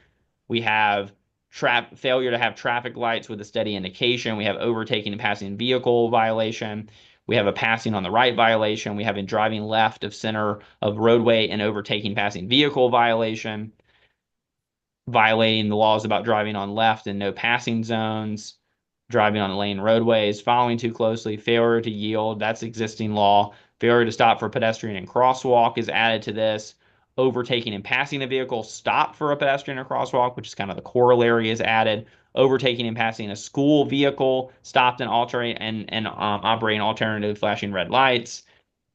We have failure to have traffic lights with a steady indication. We have overtaking and passing vehicle violation. We have a passing on the right violation. We have a driving left of center of roadway and overtaking passing vehicle violation. Violating the laws about driving on left and no passing zones, driving on lane roadways, following too closely, failure to yield, that's existing law. Failure to stop for pedestrian and crosswalk is added to this. Overtaking and passing a vehicle, stop for a pedestrian or crosswalk, which is kind of the corollary, is added. Overtaking and passing a school vehicle, stopped and operating alternative flashing red lights,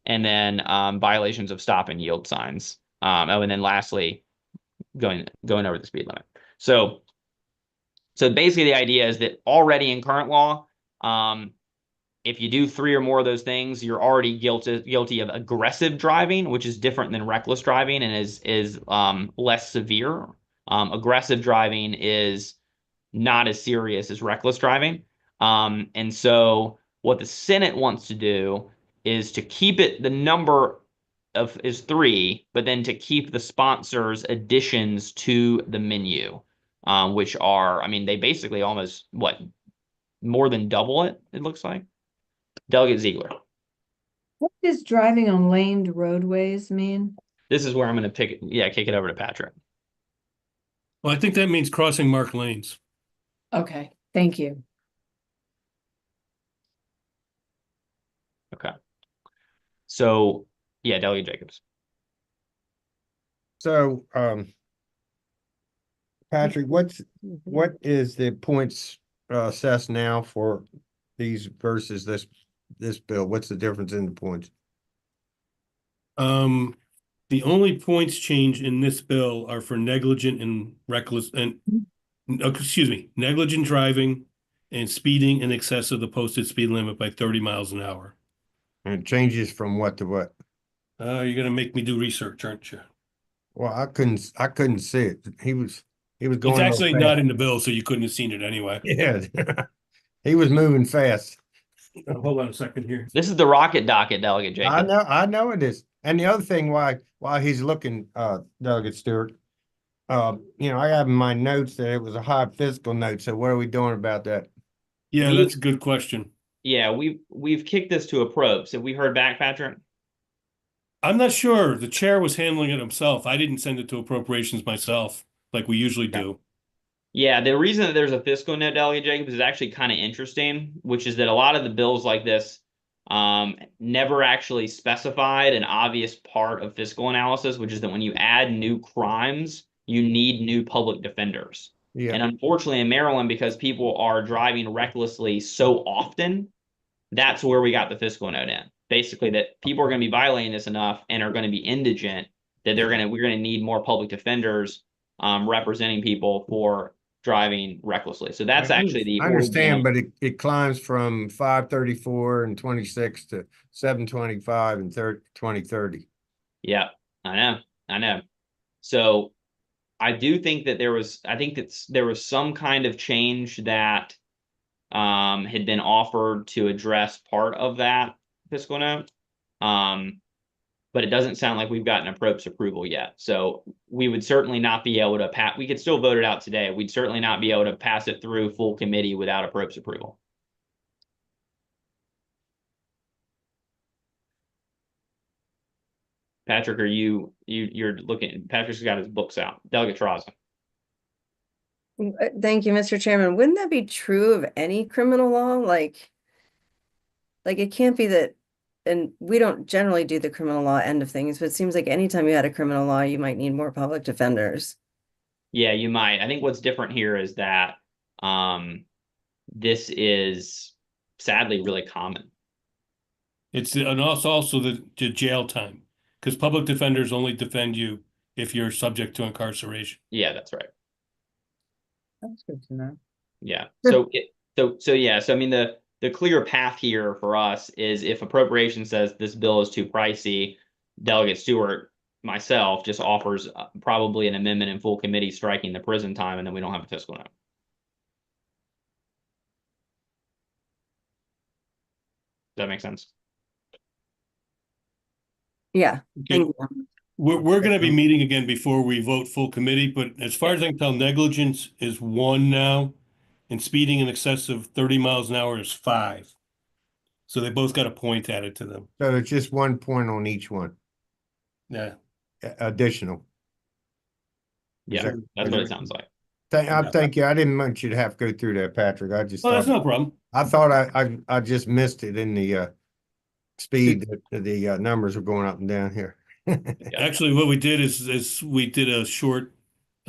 and then violations of stop and yield signs. And then lastly, going over the speed limit. So basically the idea is that already in current law, if you do 3 or more of those things, you're already guilty of aggressive driving, which is different than reckless driving and is less severe. Aggressive driving is not as serious as reckless driving. And so what the Senate wants to do is to keep it, the number is 3, but then to keep the sponsors additions to the menu, which are, I mean, they basically almost more than double it looks like. Delegate Ziegler. What does driving on laned roadways mean? This is where I'm going to kick it over to Patrick. Well, I think that means crossing marked lanes. Okay, thank you. Okay. So, yeah, Delegate Jacobs. So, Patrick, what is the points assessed now for these versus this bill? What's the difference in the points? The only points change in this bill are for negligent and reckless and negligent driving and speeding in excess of the posted speed limit by 30 miles an hour. And it changes from what to what? You're gonna make me do research, aren't you? Well, I couldn't see it. He was going. It's actually not fast. in the bill, so you couldn't have seen it anyway. Yeah, he was moving fast. Hold on a second here. This is the rocket docket, Delegate Jacobs. I know it is. And the other thing, while he's looking, Delegate Stewart, I have in my notes that it was a high fiscal note. So what are we doing about that? Yeah, that's a good question. Yeah, we've kicked this to a probe. So we heard back, Patrick? I'm not sure. The chair was handling it himself. I didn't send it to appropriations myself, like we usually do. Yeah, the reason that there's a fiscal note, Delegate Jacobs, is actually kind of interesting, which is that a lot of the bills like this never actually specified an obvious part of fiscal analysis, which is that when you add new crimes, you need new public defenders. Yeah. And unfortunately in Maryland, because people are driving recklessly so often, that's where we got the fiscal note in. Basically, that people are going to be violating this enough and are going to be indigent that we're going to need more public defenders representing people for driving recklessly. So that's actually the I understand, but it climbs from 534 and 26 to 725 and 2030. Yeah, I know. So I do think that there was some kind of change that had been offered to address part of that fiscal note. But it doesn't sound like we've gotten appropriate approval yet. So we would certainly not be able to pass. We could still vote it out today. We'd certainly not be able to pass it through full committee without appropriate approval. Patrick, are you're looking? Patrick's got his books out. Delegate Traza. Thank you, Mr. Chairman. Wouldn't that be true of any criminal law? Like it can't be that and we don't generally do the criminal law end of things, but it seems like anytime you had a criminal law, you might need more public defenders. Yeah, you might. I think what's different here is that this is sadly really common. And also the jail time, because public defenders only defend you if you're subject to incarceration. Yeah, that's right. That's good to know. Yeah. So yeah. So I mean, the clear path here for us is if appropriation says this bill is too pricey, Delegate Stewart, myself, just offers probably an amendment in full committee striking the prison time, and then we don't have a fiscal note. Does that make sense? Yeah. Okay. Thank you. We're going to be meeting again before we vote full committee, but as far as I can tell, negligence is 1 now, and speeding in excess of 30 miles an hour is 5. So they both got a point added to them. So it's just 1 point on each one, Yeah. additional. Yeah, that- that's what it sounds like. Thank you. I didn't want you to have to go through that, Patrick. I just Oh, that's thought, no problem. I thought I just missed it in the speed that the numbers were going up and down here. Actually, what we did is we did a short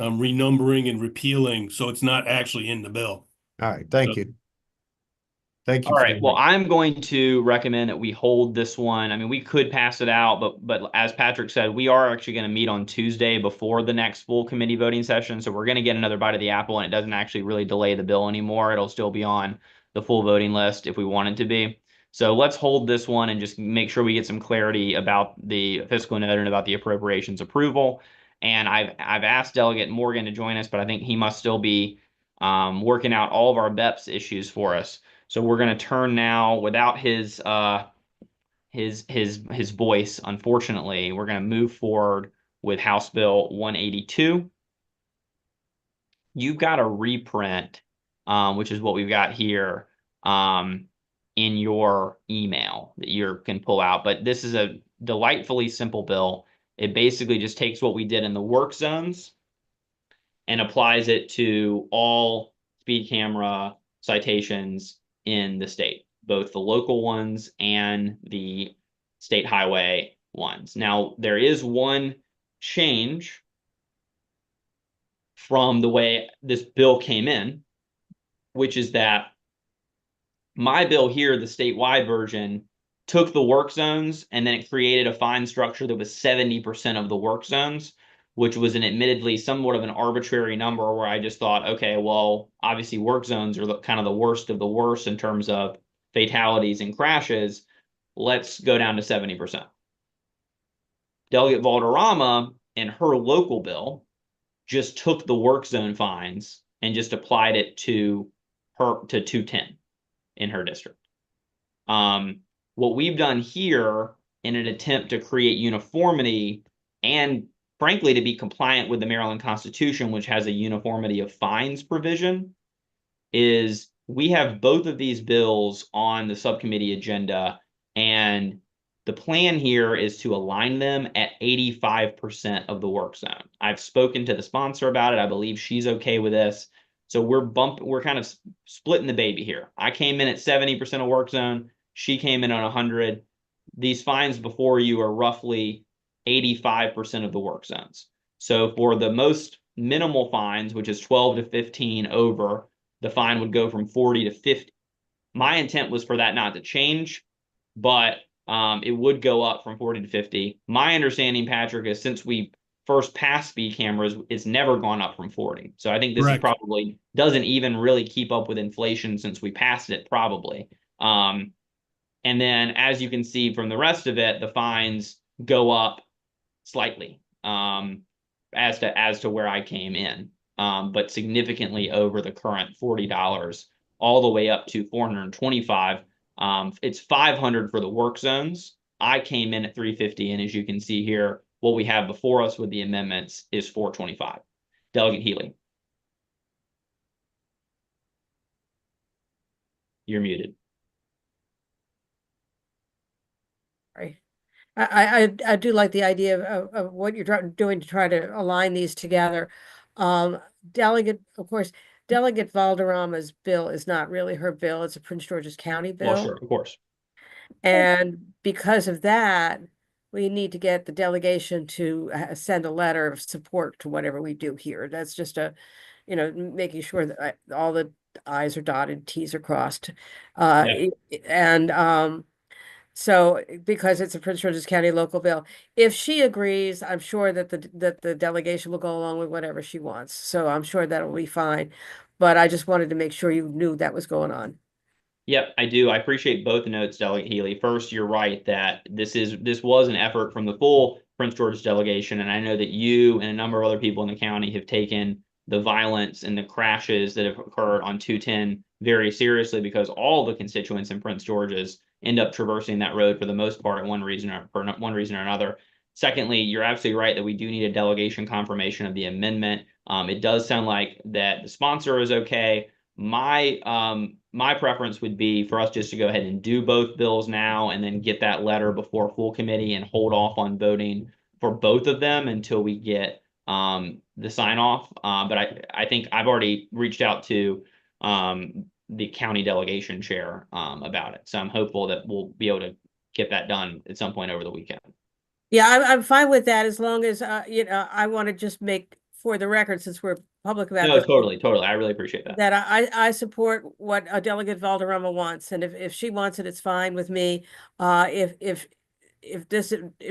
renumbering and repealing, so it's not actually in the bill. All right, thank you. Thank you. All for right. that. Well, I'm going to recommend that we hold this one. I mean, we could pass it out, but as Patrick said, we are actually going to meet on Tuesday before the next full committee voting session. So we're going to get another bite of the apple, and it doesn't actually really delay the bill anymore. It'll still be on the full voting list if we want it to be. So let's hold this one and just make sure we get some clarity about the fiscal note and about the appropriations approval. And I've asked Delegate Morgan to join us, but I think he must still be working out all of our BEPS issues for us. So we're going to turn now without his voice. Unfortunately, we're going to move forward with House Bill 182. You've got a reprint, which is what we've got here in your email that you can pull out. But this is a delightfully simple bill. It basically just takes what we did in the work zones and applies it to all speed camera citations in the state, both the local ones and the state highway ones. Now, there is one change from the way this bill came in, which is that my bill here, the statewide version, took the work zones and then it created a fine structure that was 70% of the work zones, which was an admittedly somewhat of an arbitrary number where I just thought, okay, well, obviously work zones are kind of the worst of the worst in terms of fatalities and crashes. Let's go down to 70%. Delegate Valderrama in her local bill just took the work zone fines and just applied it to her to 210 in her district. What we've done here in an attempt to create uniformity and frankly to be compliant with the Maryland Constitution, which has a uniformity of fines provision, is we have both of these bills on the subcommittee agenda, and the plan here is to align them at 85% of the work zone. I've spoken to the sponsor about it. I believe she's okay with this. So we're kind of splitting the baby here. I came in at 70% of work zone. She came in on 100. These fines before you are roughly 85% of the work zones. So for the most minimal fines, which is 12 to 15 over, the fine would go from 40 to 50. My intent was for that not to change, but it would go up from 40 to 50. My understanding, Patrick, is since we first passed speed cameras, it's never gone up from 40. So I think this is probably doesn't even really keep up with inflation since we passed it, probably. And then as you can see from the rest of it, the fines go up slightly as to where I came in, but significantly over the current $40 all the way up to $425. It's $500 for the work zones. I came in at $350, and as you can see here, what we have before us with the amendments is $425. Delegate Healy. You're muted. Right. I do like the idea of what you're doing to try to align these together. Delegate, of course, Delegate Valderrama's bill is not really her bill. It's a Prince George's County bill. Well, sure, of course. And because of that, we need to get the delegation to send a letter of support to whatever we do here. That's just making sure that all the i's are dotted, t's are crossed. Yeah. And so because it's a Prince George's County local bill, if she agrees, I'm sure that the delegation will go along with whatever she wants. So I'm sure that'll be fine. But I just wanted to make sure you knew that was going on. Yep, I do. I appreciate both notes, Delegate Healy. First, you're right that this was an effort from the full Prince George's delegation, and I know that you and a number of other people in the county have taken the violence and the crashes that have occurred on 210 very seriously, because all the constituents in Prince George's end up traversing that road for the most part for one reason or another. Secondly, you're absolutely right that we do need a delegation confirmation of the amendment. It does sound like that the sponsor is okay. My preference would be for us just to go ahead and do both bills now and then get that letter before full committee and hold off on voting for both of them until we get the sign off. But I think I've already reached out to the county delegation chair about it. So I'm hopeful that we'll be able to get that done at some point over the weekend. Yeah, I'm fine with that as long as I want to just make for the record, since we're public about No, this, totally. I really appreciate that. that I support what a Delegate Valderrama wants, and if she wants it, it's fine with me. If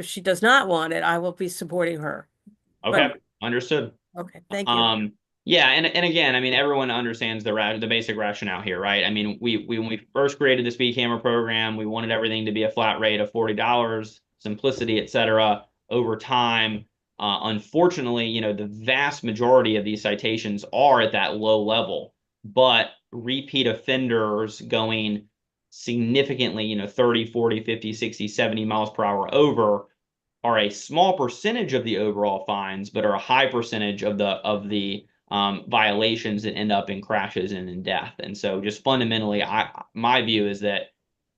she does not want it, I will be supporting her. Okay, But understood. okay, thank you. Yeah, and again, I mean, everyone understands the basic rationale here, right? I mean, when we first created the speed camera program, we wanted everything to be a flat rate of $40, simplicity, etc. Over time, unfortunately, the vast majority of these citations are at that low level, but repeat offenders going significantly, 30, 40, 50, 60, 70 miles per hour over are a small percentage of the overall fines, but are a high percentage of the violations that end up in crashes and in death. And so just fundamentally, my view is that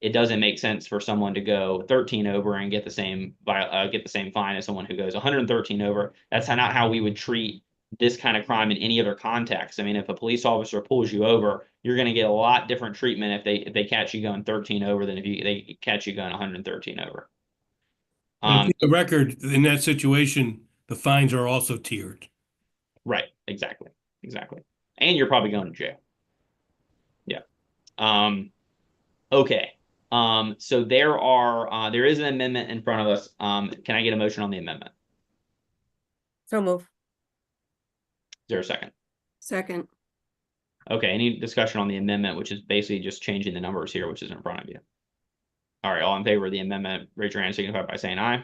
it doesn't make sense for someone to go 13 over and get the same fine as someone who goes 113 over. That's not how we would treat this kind of crime in any other context. I mean, if a police officer pulls you over, you're going to get a lot different treatment if they catch you going 13 over than if they catch you going 113 over. And for the record, in that situation, the fines are also tiered. Right, exactly. And you're probably going to jail. Yeah. Okay. So there is an amendment in front of us. Can I get a motion on the amendment? So move. Is there a second? Second. Okay, any discussion on the amendment, which is basically just changing the numbers here, which is in front of you? All right, all in favor of the amendment, raise your hand, signify by saying aye.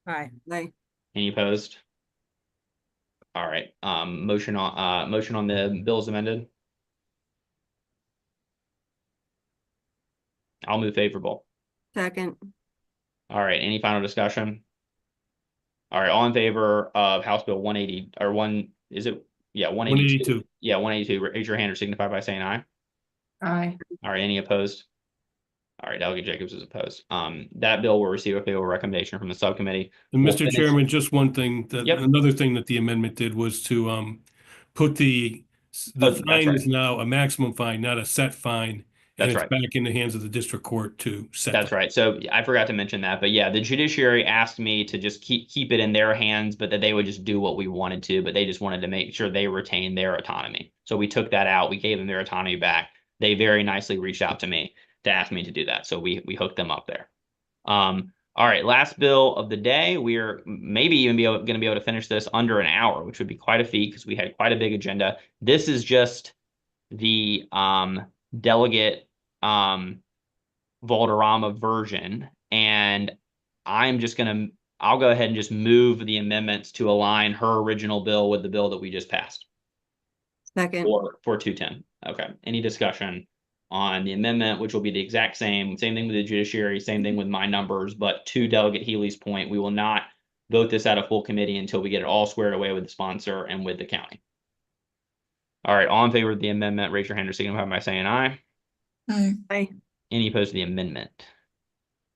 Aye. Aye. Any opposed? All right, motion on the bill is amended. I'll move favorable. Second. All right, any final discussion? All right, all in favor of House Bill 180 or 182? Yeah, 182. Raise your hand or signify by saying aye. Aye. All right, any opposed? All right, Delegate Jacobs is opposed. That bill will receive a favorable recommendation from the subcommittee. And We'll Mr. finish- Chairman, just one thing, Yep. another thing that the amendment did was to put the that's fine right. is now a maximum fine, not a set fine. And That's it's right. back in the hands of the district court to set. That's right. So I forgot to mention that, but yeah, the judiciary asked me to just keep it in their hands, but that they would just do what we wanted to, but they just wanted to make sure they retain their autonomy. So we took that out. We gave them their autonomy back. They very nicely reached out to me to ask me to do that. So we hooked them up there. All right, last bill of the day. We're maybe even going to be able to finish this under an hour, which would be quite a feat because we had quite a big agenda. This is just the delegate Valderrama version, and I'll go ahead and just move the amendments to align her original bill with the bill that we just passed. Second. For 210. Okay. Any discussion on the amendment, which will be the exact same thing with the judiciary, same thing with my numbers, but to Delegate Healy's point, we will not vote this out of full committee until we get it all squared away with the sponsor and with the county. All right, all in favor of the amendment, raise your hand or signify by saying aye. Aye. Aye. Any opposed to the amendment?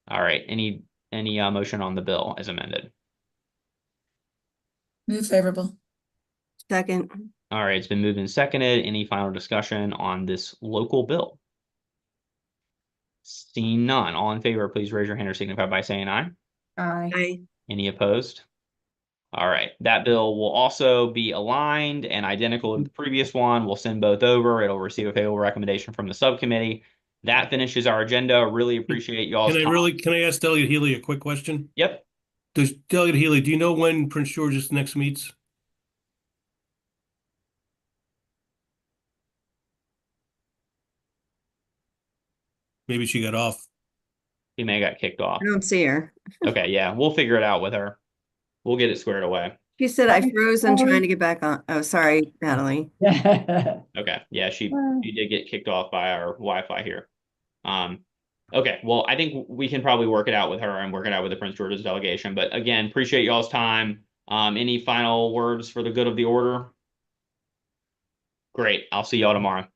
All right, any motion on the bill as amended? Move favorable. Second. All right, it's been moved and seconded. Any final discussion on this local bill? Seeing none, all in favor, please raise your hand or signify by saying aye. Aye. Any opposed? All right, that bill will also be aligned and identical to the previous one. We'll send both over. It'll receive a favorable recommendation from the subcommittee. That finishes our agenda. Really appreciate y'all's time. Can I ask Delegate Healy a quick question? Yep. Delegate Healy, do you know when Prince George's next meets? Maybe she got off. He may have got kicked off. I don't see her. Okay, yeah, we'll figure it out with her. We'll get it squared away. She said I froze and trying to get back on. Oh, sorry, Natalie. Okay, yeah, she did get kicked off by our Wi-Fi here. Okay, well, I think we can probably work it out with her and work it out with the Prince George's delegation. But again, appreciate y'all's time. Any final words for the good of the order? Great. I'll see y'all tomorrow.